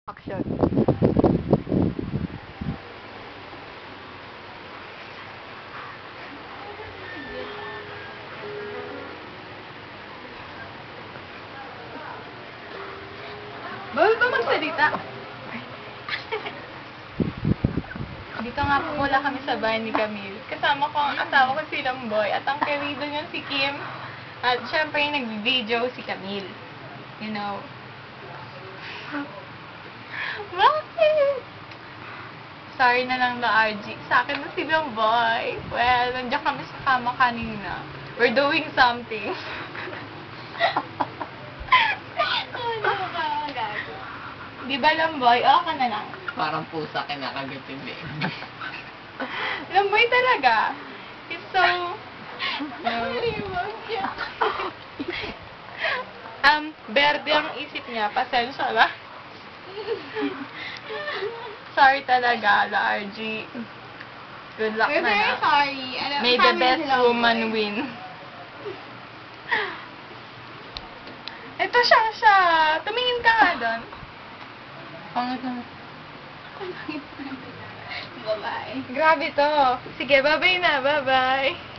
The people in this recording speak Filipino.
Action. Bawal ba magsalita? Dito nga po wala kami sa bahay ni Camille. Kasama ko ang asawa ko si Lamboy at ang querido niyan si Kim. At syempre yung nag-video si Camille. You know. Bakit? Sorry na lang na RG. Sa akin na si Lamboy. Well, nandiyan kami sa kama kanina. We're doing something. Di ba, Lamboy? O, ka na lang. Parang pusa kinakagat yung leeg. Lamboy talaga. It's so... Berde ang isip niya. Pasensya ba? Sorry talaga, La RG. Good luck We're na very na. sorry. May the best woman win. Ito siya. Tumingin ka nga doon. Pangit na. Bye-bye. Grabe to. Sige, bye-bye na. Bye-bye.